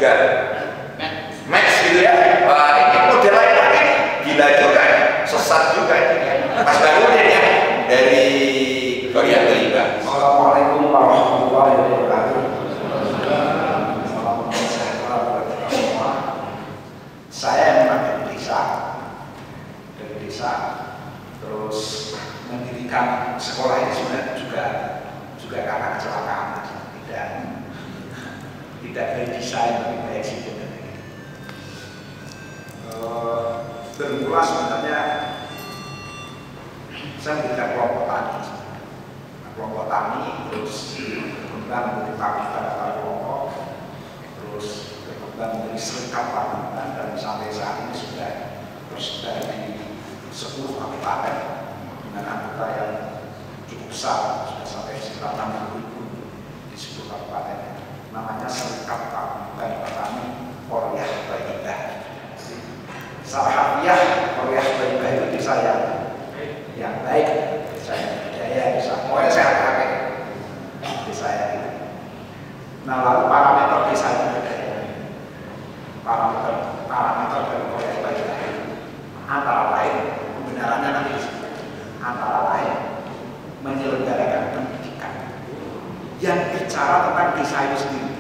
juga match gitu ya. Wah, ini model lain lagi nih, gila juga nih, sesat juga nih. Mas Bahrudin ya, dari Korea Selatan. Assalamualaikum warahmatullahi wabarakatuh. Salam sejahtera buat kita semua. Saya memang dari desa, terus mendirikan sekolah ini sebenarnya juga karena kecelakaan, tidak dari desain tapi dari eksiden. Bermula sebenarnya saya mendirikan kelompok tani, terus berkembang menjadi pabrik kelompok, terus berkembang menjadi serikat pabrikan, dan sampai saat ini sudah tersebar di 10 kabupaten dengan anggota yang cukup besar, sudah sampai sekitar 60.000 di 10 kabupaten. Namanya Serikat Pabrikan Petani Korea Baibah. Salah harfiah Korea Baibah itu desa yang baik, desa yang budaya, desa pokoknya saya pakai desa yang itu. Nah, lalu parameter desa itu budaya, parameter dari Korea Baibah antara lain, kebenarannya nanti antara lain menyelenggarakan pendidikan yang bicara tentang desa itu sendiri.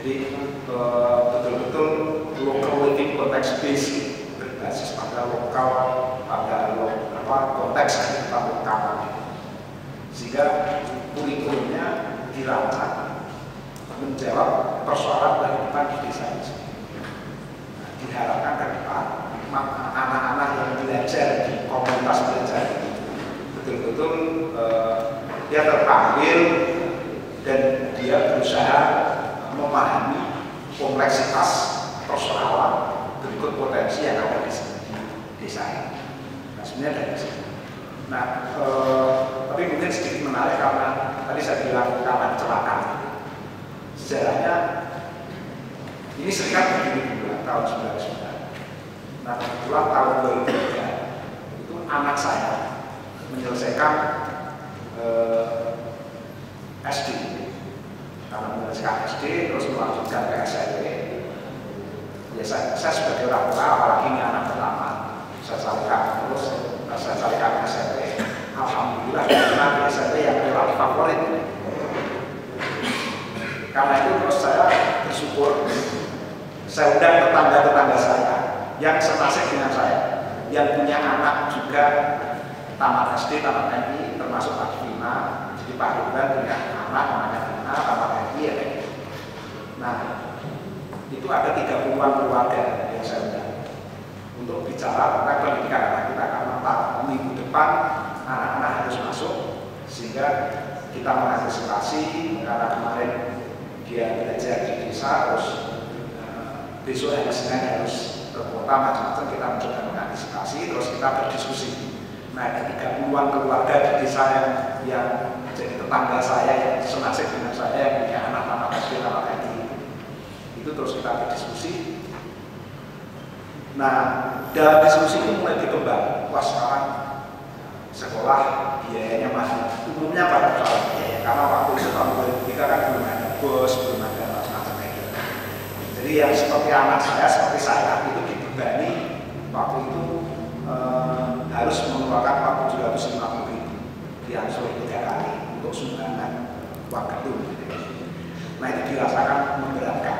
Jadi betul-betul local living context based, berbasis pada lokal, pada konteks kita lokal, sehingga kurikulumnya dirancang menjawab persoalan kehidupan di desa itu sendiri. Nah, diharapkan ke depan anak-anak yang belajar di komunitas belajar betul-betul dia terpanggil dan dia berusaha memahami kompleksitas persoalan berikut potensi yang ada di desa ini. Nah, sebenarnya dari sini. Nah, tapi mungkin sedikit menarik karena tadi saya bilang karena kecelakaan. Sejarahnya ini serikat berdiri dulu tahun 1999. Nah, kebetulan tahun 2003 itu anak saya menyelesaikan SD. Karena menyelesaikan SD terus melanjutkan ke SMP. Ya, saya sebagai orang tua, apalagi ini anak pertama, saya carikan terus, saya carikan ke SMP. Alhamdulillah karena di SMP yang relatif favorit. Karena itu terus saya bersyukur, saya undang tetangga-tetangga saya yang senasib dengan saya, yang punya anak juga tamat SD, tamat MI, termasuk Pak Vina. Jadi Pak Ruben punya anak namanya Vina, tamat MI ya. Nah, itu ada 30-an keluarga yang saya undang untuk bicara tentang pendidikan anak kita, karena minggu depan anak-anak harus masuk, sehingga kita mengantisipasi karena kemarin dia belajar di desa, terus besok hari Senin harus ke kota, macam-macam, kita mencoba mengantisipasi, terus kita berdiskusi. Nah, ada 30-an keluarga di desa yang jadi tetangga saya, yang senasib dengan saya, yang punya anak tamat SD, tamat MI. Itu terus kita berdiskusi. Nah, dalam diskusi itu mulai berkembang. Wah, sekarang sekolah biayanya mahal. Umumnya pada soal biaya, karena waktu itu tahun 2003 kan belum ada bos, belum ada macam-macam itu. Jadi yang seperti anak saya, seperti saya itu dibebani waktu itu harus mengeluarkan 4.750.000 diangsur 3 kali untuk sumbangan uang gedung. Nah, itu dirasakan memberatkan.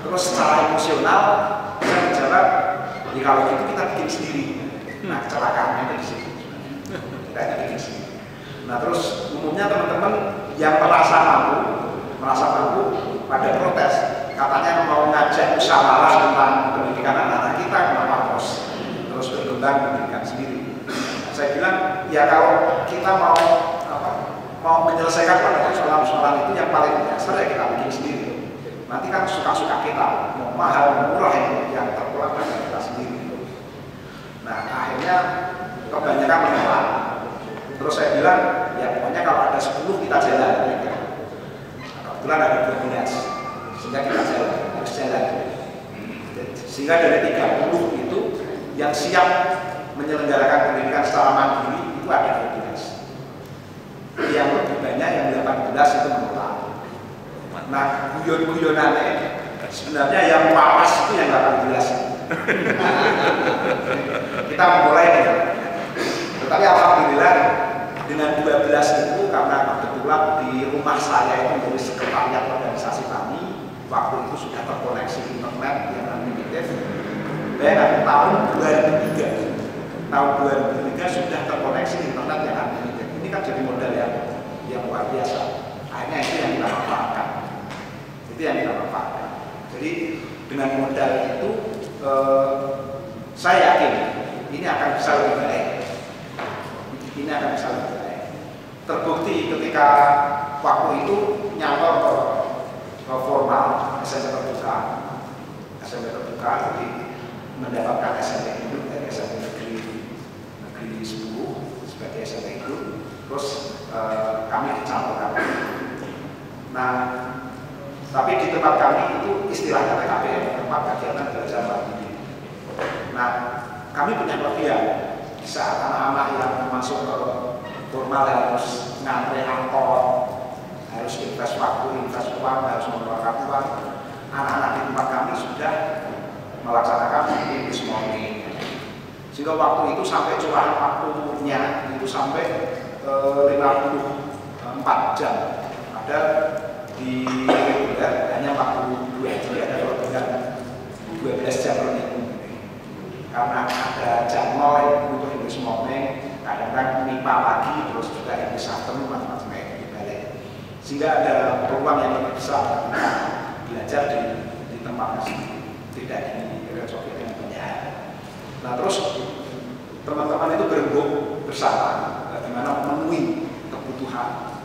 Terus secara emosional saya menjawab, ya kalau gitu kita bikin sendiri. Nah, kecelakaannya itu di situ. Kita bikin sendiri. Nah, terus umumnya teman-teman yang merasa mampu pada protes, katanya mau ngajak musyawarah tentang pendidikan anak-anak kita, kenapa terus berkembang pendidikan sendiri. Nah, saya bilang, ya kalau kita mau menyelesaikan persoalan-persoalan itu yang paling dasar ya kita bikin sendiri. Nanti kan suka-suka kita, mau mahal, mau murah yang terpulang kan kita sendiri. Nah, akhirnya kebanyakan menolak. Terus saya bilang, ya pokoknya kalau ada 10 kita jalan. Kebetulan ada 12, sehingga kita harus jalan. Sehingga dari 30 itu yang siap menyelenggarakan pendidikan secara mandiri itu ada 12. Yang lebih banyak yang 18 itu menolak. Nah, guyon-guyonannya sebenarnya yang papas itu yang 18. Kita mulai nih. Tetapi alhamdulillah dengan 12 itu karena kebetulan di rumah saya itu menjadi sekretariat organisasi kami, waktu itu sudah terkoneksi internet yang unlimited. Dan tahun 2003 sudah terkoneksi internet yang unlimited. Ini kan jadi modal yang luar biasa. Akhirnya itu yang kita manfaatkan. Jadi dengan modal itu saya yakin ini akan bisa lebih baik. Terbukti ketika waktu itu nyantor ke formal SMP terbuka, jadi mendapatkan SMP induk dari SMP negeri 10 sebagai SMP induk, terus kami dicampurkan. Nah, tapi di tempat kami itu istilahnya TKBM, tempat kegiatan belajar mandiri. Nah, kami punya kelebihan di saat anak-anak yang masuk ke formal harus ngantri angkot, harus invest waktu, invest uang, harus mengeluarkan uang. Anak-anak di tempat kami sudah melaksanakan English morning. Sehingga waktu itu sampai curahan waktunya itu sampai 54 jam. Ada di reguler hanya 42 jam, ada kelebihan 12 jam per minggu. Karena ada jam 0 untuk English morning, kadang-kadang MIPA pagi, terus juga English afternoon, macam-macam dibalik. Sehingga ada peluang yang lebih besar kita belajar di tempat tidak di retrofit yang banyak. Nah, terus teman-teman itu berembuk bersama bagaimana memenuhi kebutuhan.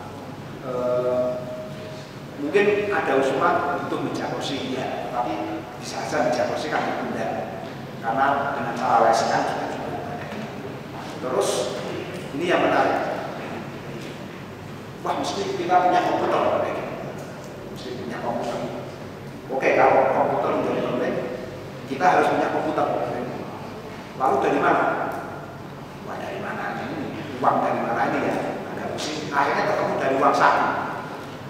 Mungkin ada usulan untuk meja kursi, ya, tapi bisa saja meja kursi kan ditunda karena dengan cara lesehan juga banyak. Terus ini yang menarik, wah mesti kita punya komputer, mesti punya komputer. Oke, kalau komputer menjadi penting, kita harus punya komputer. Lalu dari mana? Wah, dari mana ini? Uang dari mana ini ya? Agak pusing. Akhirnya ketemu dari uang saku.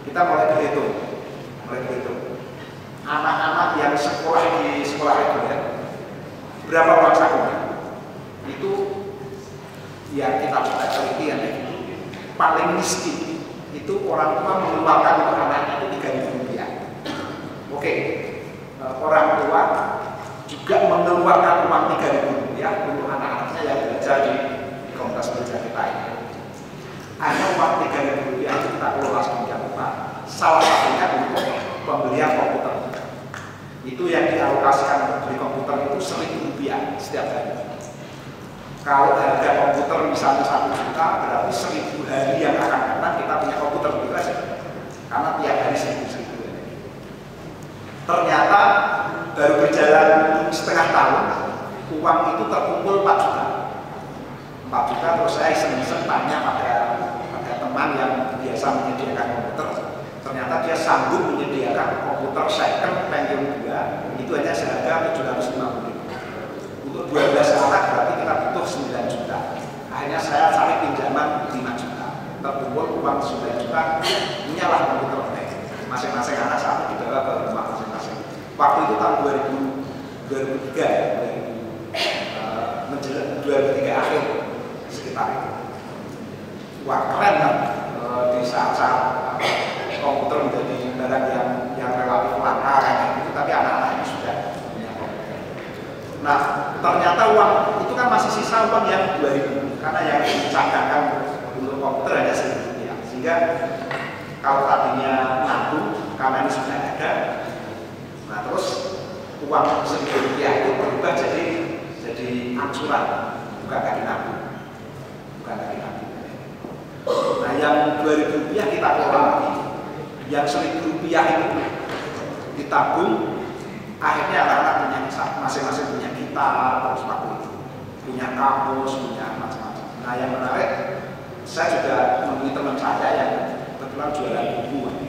Kita mulai berhitung. Anak-anak yang sekolah di sekolah reguler, berapa uang saku? Itu ya kita sudah teliti ya. Paling miskin itu orang tua mengeluarkan untuk anaknya itu Rp3.000. Oke, orang tua juga mengeluarkan uang Rp3.000 untuk anak-anaknya yang belajar di komunitas belajar kita ini. Hanya uang Rp3.000 itu kita kelola sedemikian rupa. Salah satunya untuk pembelian komputer. Itu yang dialokasikan untuk beli komputer itu Rp1.000 setiap hari. Kalau harga komputer misalnya 1 juta, berarti 1.000 hari yang akan datang kita punya komputer itu aja. Karena tiap hari 1.000. Ternyata baru berjalan setengah tahun, uang itu terkumpul 4 juta. 4 juta, terus saya iseng-iseng tanya pada teman yang biasa menyediakan komputer. Ternyata dia sanggup menyediakan komputer second Pentium 2, itu hanya seharga 750.000. Untuk 12 anak berarti kita butuh 9 juta. Akhirnya saya cari pinjaman 5 juta. Terkumpul uang 9 juta, punyalah komputer. Masing-masing anak satu dibawa ke rumah masing-masing. Waktu itu tahun 2003 ya, menjelang 2003 akhir sekitar itu. Wah, keren kan di saat-saat komputer menjadi barang yang relatif langka kayak gitu, tapi anak-anak ini sudah punya komputer. Nah, ternyata uang itu kan masih sisa uang yang 2.000 karena yang dicadangkan untuk komputer hanya Rp1.000. Sehingga kalau tadinya nabung karena ini sudah ada, nah terus uang Rp1.000 itu berubah jadi angsuran, bukan lagi nabung. Nah, yang Rp2.000 kita kelola lagi, yang Rp1.000 itu ditabung. Akhirnya anak-anak punya masing-masing punya gitar, terus waktu itu punya kamus, punya macam-macam. Nah, yang menarik, saya juga menemui teman saya yang kebetulan jualan buku.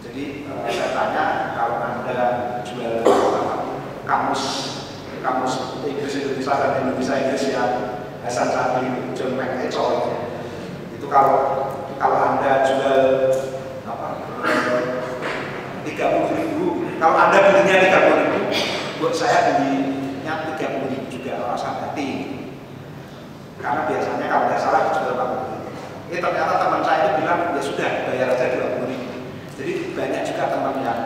Jadi saya tanya, kalau Anda jual kamus Inggris Indonesia dan Indonesia Inggris yang Hasan Sadri, John McEchoy, itu kalau Anda jual 30.000. Kalau Anda belinya 30.000, buat saya belinya 30.000 juga, rasa hati. Karena biasanya kalau nggak salah jual 40.000. Ternyata teman saya itu bilang ya sudah bayar aja 20.000. Jadi banyak juga teman yang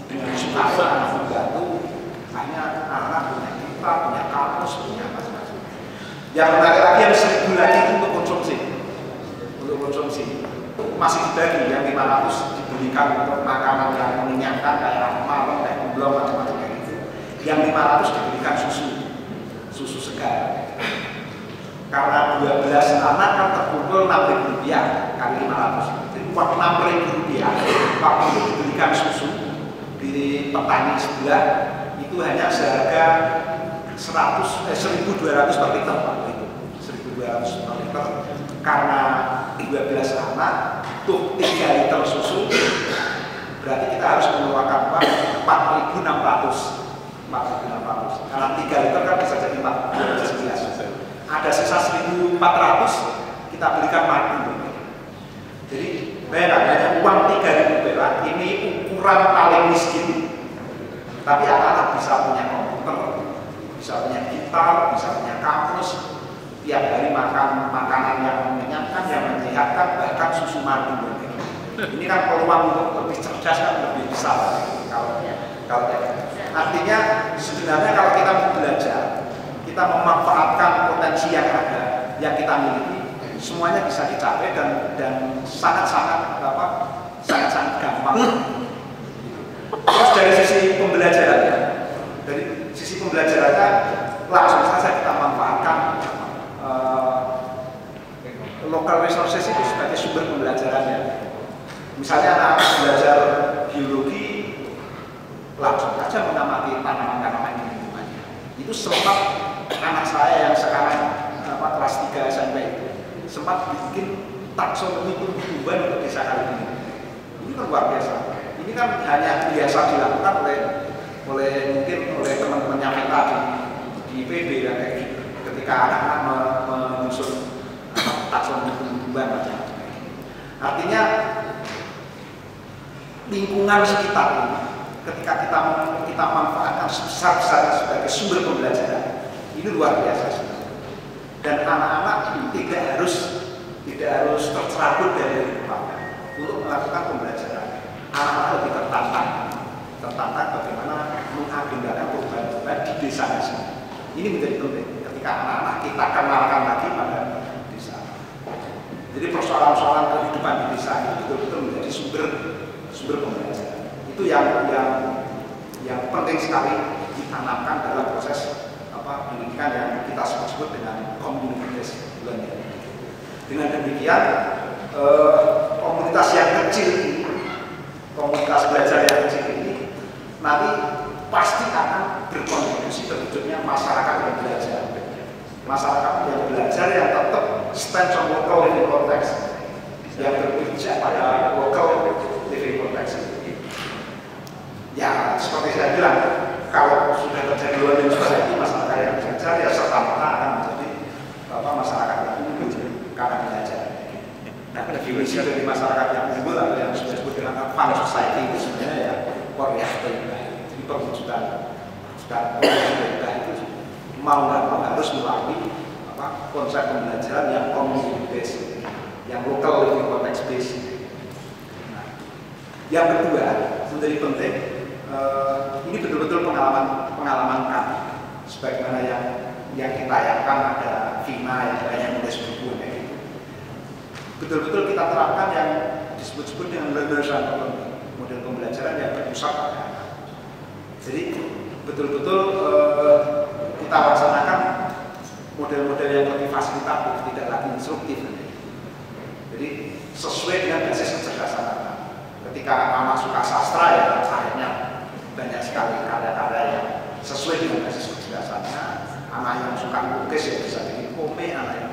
dengan sukarela membantu, hanya anak punya kita, punya kampus, punya macam-macam. Yang menarik lagi yang 1.000 lagi itu untuk konsumsi. Untuk konsumsi masih dibagi, yang 500 dibelikan untuk makanan yang mengenyangkan kayak malam, kayak oblong, macam-macam kayak gitu. Yang 500 dibelikan susu segar. Karena 12 anak kan terkumpul Rp6.000 kali 500. Jadi uang Rp6.000 waktu itu dibelikan susu di petani sebelah itu hanya seharga 1.200 per liter waktu itu. 1.200 per liter karena 12 anak tuh 3 liter susu berarti kita harus mengeluarkan uang 4.600. Karena 3 liter kan bisa jadi 4.000. Ada sisa 1.400 kita belikan madu. Jadi bayangkan hanya uang 3.000 perak ini ukuran paling miskin. Tapi anak-anak bisa punya komputer, bisa punya gitar, bisa punya kampus, tiap hari makan makanan yang mengenyangkan, yang menyehatkan, bahkan susu madu. Ini kan peluang untuk lebih cerdas kan lebih besar. Kalau artinya sebenarnya kalau kita mau belajar, kita memanfaatkan potensi yang ada, yang kita miliki, semuanya bisa dicapai dan sangat-sangat gampang. Terus dari sisi pembelajarannya, langsung saja kita manfaatkan local resources itu sebagai sumber pembelajarannya. Misalnya anak belajar biologi, langsung saja mengamati tanaman-tanaman di lingkungannya. Itu sempat anak saya yang sekarang kelas 3 SMP itu sempat bikin taksonomi tumbuhan untuk desa Kalibining. Ini kan luar biasa. Ini kan hanya biasa dilakukan oleh teman-temannya kita di PB dan kayak gitu. Ketika anak-anak menyusun taksonomi tumbuhan macam. Artinya lingkungan sekitar ini ketika kita manfaatkan sebesar-besarnya sebagai sumber pembelajaran, ini luar biasa sebenarnya. Dan anak-anak tidak harus tercerabut dari lingkungannya untuk melakukan pembelajaran. Anak-anak lebih tertantang bagaimana mengagendakan perubahan-perubahan di desanya sendiri. Ini menjadi penting ketika anak-anak kita kenalkan lagi pada desa. Jadi persoalan-persoalan kehidupan di desa itu betul-betul menjadi sumber pembelajaran. Itu yang penting sekali ditanamkan dalam proses pendidikan yang kita sebut dengan community-based learning. Dengan demikian komunitas yang kecil ini, komunitas belajar yang kecil ini nanti pasti akan berkontribusi terwujudnya masyarakat yang belajar. Masyarakat yang belajar yang tetap stand on local living context, yang berpijak pada local living context. Ya, seperti saya bilang, kalau sudah terjadi learning society, masyarakat yang belajar ya serta-merta akan menjadi masyarakat yang unggul karena belajar. Nah, definisi dari masyarakat yang unggul atau yang sudah disebut dengan advanced society itu sebenarnya ya Korea terbaik. Jadi perwujudan itu mau nggak mau harus melalui konsep pembelajaran yang community based, yang local living context based. Nah, yang kedua menjadi penting. Ini betul-betul pengalaman kami, sebagaimana yang kita bayangkan ada Vina yang banyak nulis buku gitu. Betul-betul kita terapkan yang disebut-sebut dengan learners and learning, model pembelajaran yang berpusat pada anak. Jadi betul-betul kita laksanakan model-model yang lebih fasilitatif, tidak lagi instruktif. Jadi sesuai dengan basis kecerdasan anak. Ketika anak suka sastra ya akhirnya banyak sekali karya-karya yang sesuai dengan basis kecerdasannya. Anak yang suka lukis ya bisa bikin komik, anak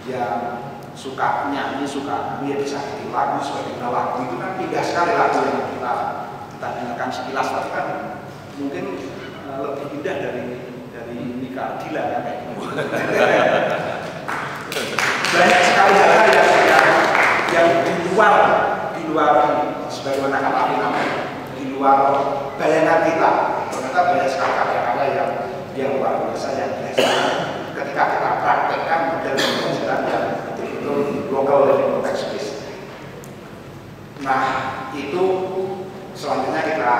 yang suka nyanyi, dia bisa bikin lagu, lagu itu kan indah sekali lagu yang kita dengarkan sekilas, tapi kan mungkin lebih indah dari Mika Ardila ya kayak gitu. Banyak sekali hal yang di luar sebagaimana kata Afinama, di luar bayangan kita. Ternyata banyak sekali karya-karya yang luar biasa yang biasa ketika kita praktekkan model pembelajaran yang betul-betul local living context based. Nah, itu selanjutnya kita